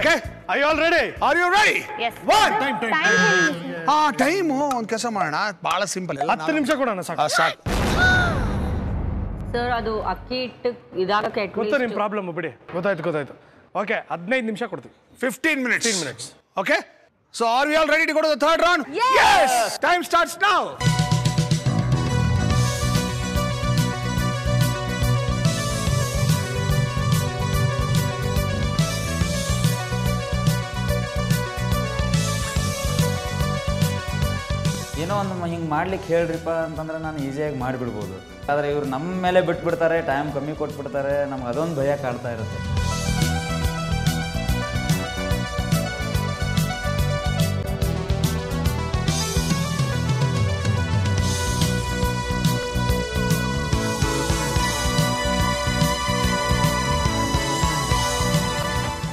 Okay? Are you all ready? Are you ready? Yes. One. Time ಒಂದು ಕೆಲಸ ಮಾಡೋಣ, ಬಹಳ ಸಿಂಪಲ್. 10 ನಿಮಿಷ ಕೊಡೋಣ ಸಾಕು. ಸಾಕು. ಸರ್ ಅದು ಅಕ್ಕಿ ಹಿಟ್ಟು ಇದಾಗಕ್ಕೆ ಗೊತ್ತಾ ನಿಮ್ಮ ಪ್ರಾಬ್ಲಮ್ ಬಿಡಿ. ಗೊತ್ತಾಯ್ತು. ಓಕೆ 15 ನಿಮಿಷ ಕೊಡ್ತೀವಿ. 15 minutes. Okay? So are we all ready to go to the third round? Yes. Time starts now. ಏನೋ ಒಂದು ಹಿಂಗೆ ಮಾಡ್ಲಿಕ್ಕೆ ಹೇಳ್ರಿಪ್ಪ ಅಂತಂದ್ರೆ ನಾನು ಈಸಿಯಾಗಿ ಮಾಡಿಬಿಡ್ಬೋದು. ಆದರೆ ಇವ್ರು ನಮ್ಮ ಮೇಲೆ ಬಿಟ್ಬಿಡ್ತಾರೆ, ಟೈಮ್ ಕಮ್ಮಿ ಕೊಟ್ಬಿಡ್ತಾರೆ, ನಮ್ಗೆ ಅದೊಂದು ಭಯ ಕಾಡ್ತಾ ಇರುತ್ತೆ.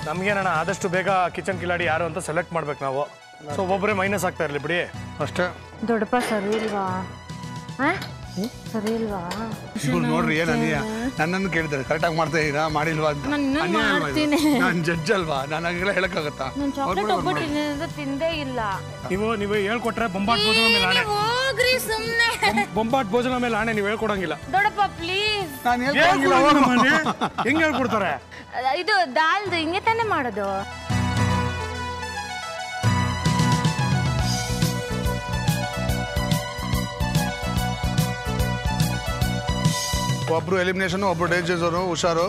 ನಮ್ಗೇನಣ್ಣ ಆದಷ್ಟು ಬೇಗ ಕಿಚನ್ ಕಿಲಾಡಿ ಯಾರು ಅಂತ ಸೆಲೆಕ್ಟ್ ಮಾಡ್ಬೇಕು ನಾವು. ಸೊ ಒಬ್ಬೊಬ್ಬರೇ ಮೈನಸ್ ಆಗ್ತಾ ಇರಲಿ ಬಿಡಿ ಅಷ್ಟೇ. ದೊಡ್ಡಪ್ಪ ಸರಿ ಇಲ್ವಾ? ಸರಿ ಇಲ್ವಾ? ನೋಡ್ರಿ ಏನು ನನ್ನನ್ನು ಕೇಳಿದ್ದಾರೆ, ಕರೆಕ್ಟಾಗಿ ಮಾಡ್ತಾ ಇದ್ದೀರಾ ಮಾಡಿಲ್ವಾ ಅಂತ. ನಾನು ಜಡ್ಜ್ ಅಲ್ವಾ, ನಾನು ಹಂಗೆಲ್ಲ ಹೇಳಕ್ಕಾಗತ್ತಾ? ತಿಂದೇ ಇಲ್ಲ. ನೀವು ಹೇಳ್ಕೊಟ್ರೆ ಬೊಂಬಾಟ್ ಭೋಜನ ಮೇಲೆ ಆಣೆ. ಹೋಗ್ರಿ ಸುಮ್ಮನೆ. ಬೊಂಬಾಟ್ ಭೋಜನ ಮೇಲೆ ಆಣೆ ನೀವು ಹೇಳ್ಕೊಡಂಗಿಲ್ಲ. ದೊಡ್ಡಪ್ಪ ಪ್ಲೀಸ್. ನಾನು ಹೆಂಗ್ ಹೇಳ್ಕೊಡ್ತಾರೆ? ಇದು ದಾಲ್ದು ಹಿಂಗೆ ತಾನೇ ಮಾಡೋದು. ಒಬ್ರು ಎಲಿಮಿನೇಷನ್, ಒಬ್ರು ಡೇಂಜರ್. ಹುಷಾರು.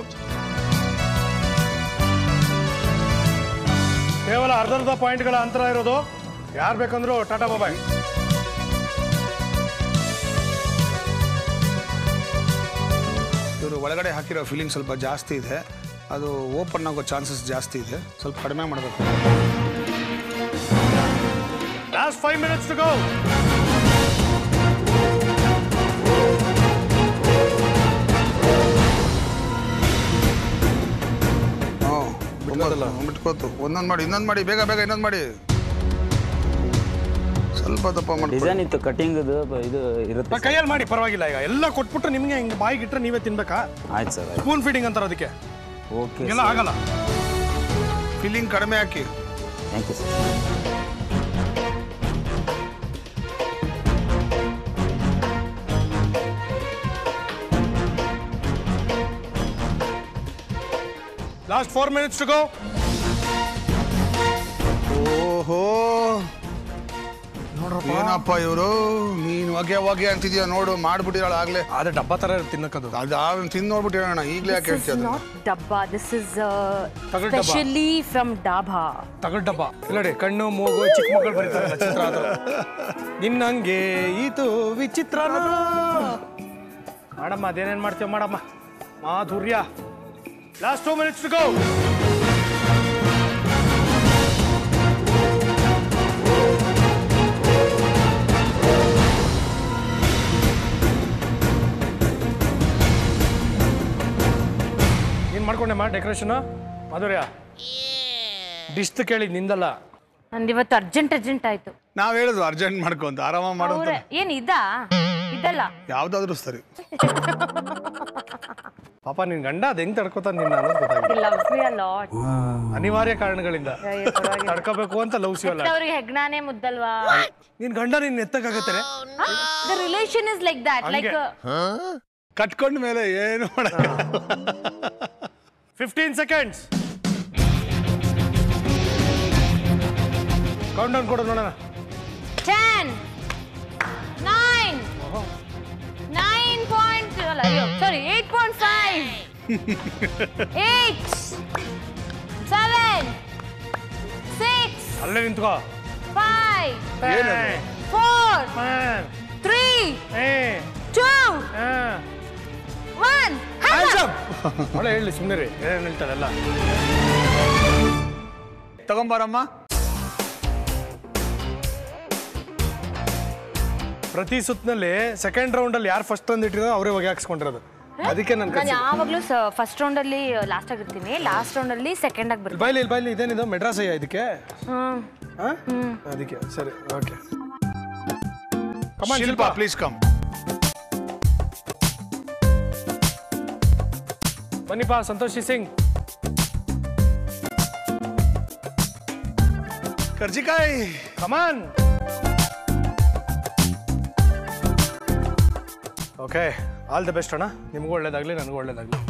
ಕೇವಲ ಅರ್ಧ ಪಾಯಿಂಟ್ಗಳ ಅಂತರ ಇರೋದು. ಯಾರು ಬೇಕಂದ್ರು ಟಾಟಾ ಬಾಯ್. ಇವರು ಒಳಗಡೆ ಹಾಕಿರೋ ಫೀಲಿಂಗ್ ಸ್ವಲ್ಪ ಜಾಸ್ತಿ ಇದೆ, ಅದು ಓಪನ್ ಆಗೋ ಚಾನ್ಸಸ್ ಜಾಸ್ತಿ ಇದೆ, ಸ್ವಲ್ಪ ಕಡಿಮೆ ಮಾಡಬೇಕು. Last 5 minutes to go. ಬಿಟ್ಕೋತು. ಒಂದೊಂದು ಮಾಡಿ, ಇನ್ನೊಂದು ಮಾಡಿ, ಬೇಗ ಇನ್ನೊಂದು ಮಾಡಿ. ಸ್ವಲ್ಪ ದಪ್ಪ ಮಾಡಿ. ಡಿಸೈನ್ ಇತ್ತು, ಕಟಿಂಗ್ ಇದು ಇರುತ್ತೆ. ಕೈಯಲ್ಲಿ ಮಾಡಿ ಪರವಾಗಿಲ್ಲ. ಈಗ ಎಲ್ಲ ಕೊಟ್ಬಿಟ್ರೆ ನಿಮಗೆ ಹಿಂಗೆ ಬಾಯಿಗೆ ಇಟ್ಟರೆ ನೀವೇ ತಿನ್ಬೇಕಾ? ಆಯ್ತು ಸರ್. ಸ್ಪೂನ್ ಫೀಡಿಂಗ್ ಅಂತಾರೆ ಅದಕ್ಕೆ. ಓಕೆ, ಎಲ್ಲ ಆಗಲ್ಲ. ಫೀಲಿಂಗ್ ಕಡಿಮೆ ಹಾಕಿ. Thank you sir. Last 4 minutes to go. ಓಹೋ, ನೋಡ್ರಪ್ಪ ಏನಪ್ಪ ಇವರು, ನೀನು ಹೊಗೆ ಅಂತಿದ್ಯಾ ನೋಡು, ಮಾಡ್ಬಿಟ್ಟಿದ್ದಾಳ ಆಗ್ಲೇ. ಅದೇ ಡಬ್ಬ ತರ ತಿನ್ನಕ್ಕದು. ಅದು ತಿಂದು ನೋಡ್ಬಿಟ್ಟು ಹೇಳೋಣ, ಈಗಲೇ ಯಾಕೆ ಹೇಳ್ತೀಯ? ಡಬ್ಬಾ, this is specially from dhaba. ತಗಡ್ ಡಬ್ಬ ಇಲ್ಲ, ಕಣ್ಣು ಮೂಗು ಚಿಕ್ಕ ಮಕ್ಕಳು ಬರೀತಾರಲ್ಲ ಚಿತ್ರ ಅದು. ನಿನ್ನಂಗೆ ಈತು ವಿಚಿತ್ರ. ಮಾಡಮ್ಮ, ಅದೇನೇನು ಮಾಡ್ತೀವ ಮಾಡಮ್ಮ. ಮಾಧುರ್ಯ. Last 2 minutes to go. ನೀನ್ ಮಾಡ್ಕೊಂಡೆ ಡೆಕೋರೇಷನ್ ಮಾಧುರ್ಯ. ಡಿಶ್ ಕೇಳಿ ನಿಂದಲ್ಲ. ನಂದು ಇವತ್ತು ಅರ್ಜೆಂಟ್ ಆಯ್ತು. ನಾವ್ ಹೇಳಿದ್ವು ಅರ್ಜೆಂಟ್ ಮಾಡ್ಕೊ ಅಂತ, ಆರಾಮ ಮಾಡೋದು. ಏನ್ ಇದಲ್ಲ ಯಾವ್ದಾದ್ರು ಸರಿ. ಪಾಪ ನಿನ್ ಗಂಡ ಅದ್ ಹೆಂಗ್ ತಡ್ಕೋತಾನ ನಿನ್ನ ಅನ್ನೋದು ಗೊತ್ತಾಗಿಲ್ಲ. ಅನಿವಾರ್ಯ ಕಾರಣಗಳಿಂದ ತಡ್ಕೋಬೇಕು ಅಂತ ಲವ್ಸ್ ಅಲ್ಲ. ಅವ್ರಿಗೆ ಹೆಗ್ನಾನೇ ಮುದ್ದಲ್ವಾ? ನಿನ್ ಗಂಡ ನಿನ್ ಎತ್ತಕ್ಕಾಗತ್ತೆ. The relation is like that, like ಕಟ್ಕೊಂಡ ಮೇಲೆ ಏನು ಮಾಡಲ್ಲ. 15 seconds. ಕೌಂಟ್ ಡೌನ್ ಕೊಡು ನೋಡೋಣ. 10 9 8.5 8 7 6 ಅಲ್ಲೇ ನಿಂತ್ಕೋ. 5 4 3 2 1 ಒಳ್ಳೆ ಹೇಳಿ ಸುಮ್ಮನೆ ರೀ, ಏನೇನು ಹೇಳ್ತಾರಲ್ಲ. ತಗೊಂಬಾರಮ್ಮ. ಪ್ರತಿ ಸುತ್ತಿನಲ್ಲಿ ಸೆಕೆಂಡ್ ರೌಂಡ್ ಅಲ್ಲಿ ಯಾರು ಫಸ್ಟ್ ತಂದಿಟ್ಟಿರೋ ಅವರೇ ಹೊಗೆ ಹಾಕ್ಸ್ಕೊಂಡಿರೋದು. ಅದಕ್ಕೆ ನಾನು ಯಾವಾಗಲೂ ಫಸ್ಟ್ ರೌಂಡ್ ಅಲ್ಲಿ ಲಾಸ್ಟ್ ಆಗಿರ್ತೀನಿ, ಲಾಸ್ಟ್ ರೌಂಡ್ ಅಲ್ಲಿ ಸೆಕೆಂಡ್ ಆಗಿ ಬರ್ತೀನಿ. ಬೈಲಿ ಇದೇನಿದು ಮೆಡ್ರಾಸ್ ಅಯ್ಯ ಇದಕ್ಕೆ. ಅದಕ್ಕೆ ಸರಿ, okay. Come on Shilpa, please come. ಬನ್ನಿಪಾ ಸಂತೋಷಿ ಸಿಂಗ್. ಕರ್ಜಿಕಾಯಿ come on. Okay, all the best ಅಣ್ಣ. ನಿಮಗೂ ಒಳ್ಳೇದಾಗಲಿ, ನನಗೂ ಒಳ್ಳೇದಾಗಲಿ.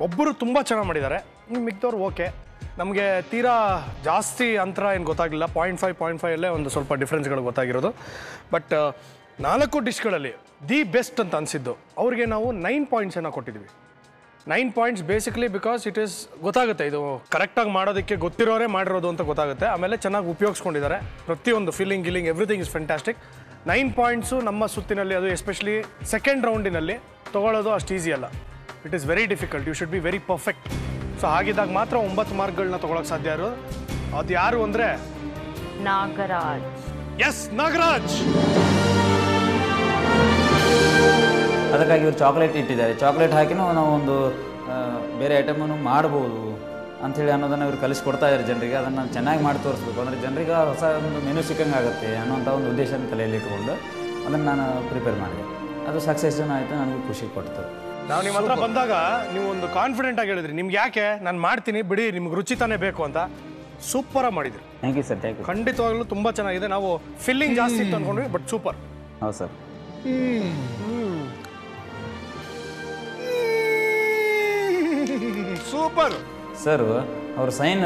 ಒಬ್ಬರು ತುಂಬ ಚೆನ್ನಾಗಿ ಮಾಡಿದ್ದಾರೆ, ಇನ್ನು ಮಿಕ್ದವ್ರು ಓಕೆ. ನಮಗೆ ತೀರಾ ಜಾಸ್ತಿ ಅಂತರ ಏನು ಗೊತ್ತಾಗಲಿಲ್ಲ. 0.5 ಅಲ್ಲೇ ಒಂದು ಸ್ವಲ್ಪ ಡಿಫ್ರೆನ್ಸ್ಗಳು ಗೊತ್ತಾಗಿರೋದು. ಬಟ್ 4 ಡಿಶ್ಗಳಲ್ಲಿ ದಿ ಬೆಸ್ಟ್ ಅಂತ ಅನಿಸಿದ್ದು ಅವ್ರಿಗೆ ನಾವು 9 ಪಾಯಿಂಟ್ಸನ್ನು ಕೊಟ್ಟಿದ್ವಿ. 9 points basically because it is ಗೊತ್ತಾಗುತ್ತೆ, ಇದು ಕರೆಕ್ಟಾಗಿ ಮಾಡೋದಕ್ಕೆ ಗೊತ್ತಿರೋರೇ ಮಾಡಿರೋದು ಅಂತ ಗೊತ್ತಾಗುತ್ತೆ. ಆಮೇಲೆ ಚೆನ್ನಾಗಿ ಉಪಯೋಗಿಸ್ಕೊಂಡಿದ್ದಾರೆ, ಪ್ರತಿಯೊಂದು ಫೀಲಿಂಗ್ ಗಿಲಿಂಗ್ ಎವ್ರಿಥಿಂಗ್ ಇಸ್ ಫ್ಯಾಂಟಾಸ್ಟಿಕ್. 9 ಪಾಯಿಂಟ್ಸು ನಮ್ಮ ಸುತ್ತಿನಲ್ಲಿ, ಅದು ಎಸ್ಪೆಷಲಿ ಸೆಕೆಂಡ್ ರೌಂಡಿನಲ್ಲಿ ತೊಗೊಳ್ಳೋದು ಅಷ್ಟು ಈಸಿ ಅಲ್ಲ. It is very difficult, you should be very perfect. So ಹಾಗಿದ್ದಾಗ ಮಾತ್ರ 9 ಮಾರ್ಕ್ಗಳನ್ನ ತೊಗೊಳಕ್ಕೆ ಸಾಧ್ಯ ಇರೋದು. ಅದು ಯಾರು ಅಂದರೆ ನಾಗರಾಜ್. ಎಸ್, ನಾಗರಾಜ್. ಅದಕ್ಕಾಗಿ ಇವರು ಚಾಕ್ಲೇಟ್ ಇಟ್ಟಿದ್ದಾರೆ. ಚಾಕ್ಲೇಟ್ ಹಾಕಿನೂ ನಾವು ಒಂದು ಬೇರೆ ಐಟಮನ್ನು ಮಾಡ್ಬೋದು ಅಂಥೇಳಿ ಅನ್ನೋದನ್ನು ಇವರು ಕಲಿಸ್ಕೊಡ್ತಾ ಇದ್ದಾರೆ ಜನರಿಗೆ. ಅದನ್ನು ನಾನು ಚೆನ್ನಾಗಿ ಮಾಡಿ ತೋರಿಸ್ಬೇಕು, ಅಂದರೆ ಜನರಿಗೆ ಹೊಸ ಒಂದು ಮೆನು ಸಿಕ್ಕಂಗೆ ಆಗುತ್ತೆ ಅನ್ನೋಂಥ ಒಂದು ಉದ್ದೇಶನ ತಲೆಯಲ್ಲಿ ಇಟ್ಕೊಂಡು ಅದನ್ನು ನಾನು ಪ್ರಿಪೇರ್ ಮಾಡಿದೆ. ಅದು ಸಕ್ಸಸ್ಸೂ ಆಯಿತು, ನನಗೂ ಖುಷಿ ಕೊಡ್ತು. ನಾವು ನಿಮ್ಮ ಹತ್ರ ಬಂದಾಗ ನೀವು ಒಂದು ಕಾನ್ಫಿಡೆಂಟ್ ಆಗಿ ಹೇಳಿದ್ರಿ, ನಿಮ್ಗೆ ಯಾಕೆ ನಾನು ಮಾಡ್ತೀನಿ ಬಿಡಿ, ನಿಮ್ಗೆ ರುಚಿ ತಾನೇ ಬೇಕು ಅಂತ. ಸೂಪರಾಗಿ ಮಾಡಿದ್ರಿ. Thank you sir, thank you. ಖಂಡಿತವಾಗ್ಲೂ ತುಂಬ ಚೆನ್ನಾಗಿದೆ. ನಾವು ಫಿಲ್ಲಿಂಗ್ ಜಾಸ್ತಿ ಇತ್ತು ಅಂದ್ಕೊಂಡ್ವಿ, ಬಟ್ ಸೂಪರ್. ಹೌದು ಸರ್. ಸೂಪರ್ ಸರ್, ಅವರು ಸೈನ್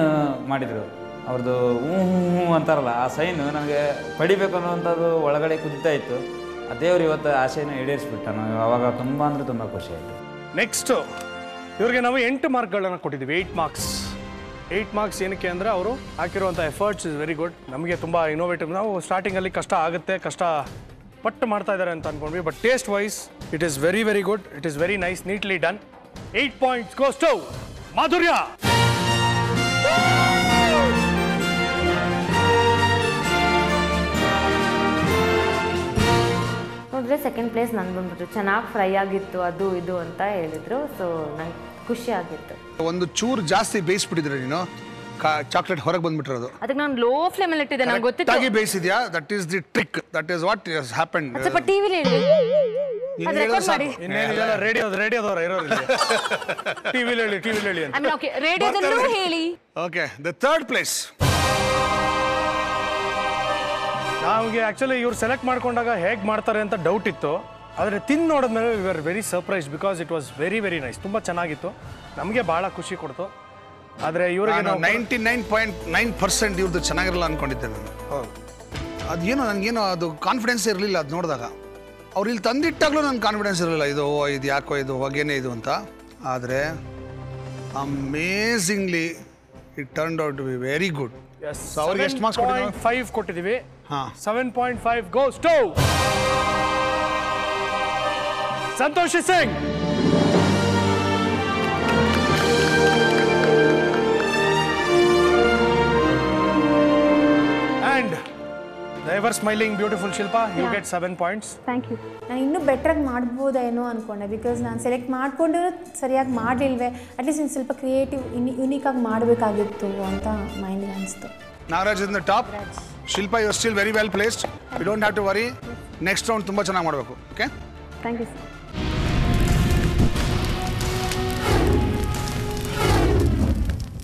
ಮಾಡಿದರು, ಅವ್ರದ್ದು ಹ್ಞೂ ಅಂತಾರಲ್ಲ, ಆ ಸೈನು ನನಗೆ ಪಡಿಬೇಕು ಅನ್ನೋವಂಥದ್ದು ಒಳಗಡೆ ಕುದಿತಾ ಇತ್ತು. ಆ ದೇವ್ರು ಇವತ್ತು ಆಸೆನ ಈಡೇರಿಸ್ಬಿಟ್ಟ. ನಾವು ಅವಾಗ ತುಂಬ ಅಂದರೆ ತುಂಬ ಖುಷಿ ಆಯಿತು. ನೆಕ್ಸ್ಟು ಇವ್ರಿಗೆ ನಾವು 8 ಮಾರ್ಕ್ಗಳನ್ನ ಕೊಟ್ಟಿದ್ದೀವಿ. 8 ಮಾರ್ಕ್ಸ್ ಏನಕ್ಕೆ ಅಂದರೆ ಅವರು ಹಾಕಿರುವಂಥ ಎಫರ್ಟ್ಸ್ ಇಸ್ ವೆರಿ ಗುಡ್. ನಮಗೆ ತುಂಬ ಇನೋವೇಟಿವ್. ನಾವು ಸ್ಟಾರ್ಟಿಂಗಲ್ಲಿ ಕಷ್ಟ ಆಗುತ್ತೆ, ಕಷ್ಟ ಪಟ್ಟು ಮಾಡ್ತಾ ಇದ್ದಾರೆ ಅಂತ ಅಂದ್ಕೊಂಡ್ವಿ, but taste wise it is very very good. It is very nice, neatly done. 8 points goes to Madhurya. ನೋಡಿದ್ರೆ ಸೆಕೆಂಡ್ ಪ್ಲೇಸ್ ನಂಗೆ ಬಂದ್ಬಿಟ್ಟು ಚೆನ್ನಾಗಿ ಫ್ರೈ ಆಗಿತ್ತು, ಅದು ಇದು ಅಂತ ಹೇಳಿದ್ರು. ಸೊ ನಂಗೆ ಖುಷಿ ಆಗಿತ್ತು. ಒಂದು ಚೂರು ಜಾಸ್ತಿ ಬೇಯಿಸ್ಬಿಟ್ಟಿದ್ರೆ ನೀನು, ಚಾಕ್ಲೇಟ್ ಹೊರಗೆ ಬಂದ್ಬಿಟ್ಟಿರೋದು. ಅದಕ್ಕೆ ನಾನು ಲೋ ಫ್ಲೇಮಲ್ಲಿ ಇಟ್ಟಿದ್ದೆ, ನಂಗೆ ಗೊತ್ತಿತ್ತು. ಬೇಯಿಸಿದ್ಯಾ, that is the trick, that is what has happened. ಸ್ವಲ್ಪ ಟಿವಿಲಿ ಹೇಳಿ, ಇನ್ನೇನಿಲ್ಲ, ರೇಡಿಯೋದವ್ರ ಇರೋದು. ಟಿವಿಲಿ ಹೇಳಿ ಅಂತ. ಓಕೆ, ರೇಡಿಯೋದಲ್ಲೂ ಹೇಳಿ. Okay, the third place. ನಮಗೆ ಆ್ಯಕ್ಚುಲಿ ಇವ್ರು ಸೆಲೆಕ್ಟ್ ಮಾಡ್ಕೊಂಡಾಗ ಹೇಗೆ ಮಾಡ್ತಾರೆ ಅಂತ ಡೌಟ್ ಇತ್ತು. ಆದರೆ ತಿಂದು ನೋಡಿದ್ಮೇಲೆ we are very surprise because it was very very nice. ತುಂಬ ಚೆನ್ನಾಗಿತ್ತು, ನಮಗೆ ಭಾಳ ಖುಷಿ ಕೊಡ್ತು. ಆದರೆ ಇವರಿಗೆ 99.9% ಇವ್ರದ್ದು ಚೆನ್ನಾಗಿರಲ್ಲ ಅಂದ್ಕೊಂಡಿದ್ದೆ ನಾನು. ಅದೇನೋ ನನಗೇನೋ ಅದು ಕಾನ್ಫಿಡೆನ್ಸ್ ಇರಲಿಲ್ಲ. ಅದು ನೋಡಿದಾಗ ಅವ್ರು ಇಲ್ಲಿ ತಂದಿಟ್ಟಾಗಲೂ ನನಗೆ ಕಾನ್ಫಿಡೆನ್ಸ್ ಇರಲಿಲ್ಲ, ಇದು ಯಾಕೋ ಇದು ಹೊಗೆನೇ ಇದು ಅಂತ. ಆದರೆ amazingly it turned out to be very good. ಅವ್ರಿಗೆ ಎಷ್ಟು ಮಾರ್ಕ್ಸ್ ಕೊಟ್ಟಿದ್ದೀವಿ? 5 ಕೊಟ್ಟಿದ್ದೀವಿ. 7.5 goes to Santosh Singh. And the ever smiling beautiful Shilpa, you get 7 points. Thank you. ನಾನು ಇನ್ನೂ ಬೆಟ್ರಾಗಿ ಮಾಡ್ಬೋದೇನೋ ಅಂದ್ಕೊಂಡೆ, ಬಿಕಾಸ್ ನಾನು ಸೆಲೆಕ್ಟ್ ಮಾಡ್ಕೊಂಡಿರೋ ಸರಿಯಾಗಿ ಮಾಡಲಿಲ್ವೇ, ಅಟ್ಲೀಸ್ಟ್ ಇನ್ನು ಸ್ವಲ್ಪ ಕ್ರಿಯೇಟಿವ್ ಯುನೀಕಾಗಿ ಮಾಡಬೇಕಾಗಿತ್ತು ಅಂತ ಮೈಂಡಿಗೆ ಅನಿಸ್ತು. Nagaraj is the top. Shilpa, you are still very well placed. You don't have to worry. Next round ತುಂಬ ಚೆನ್ನಾಗಿ ಮಾಡಬೇಕು. Okay, thank you sir.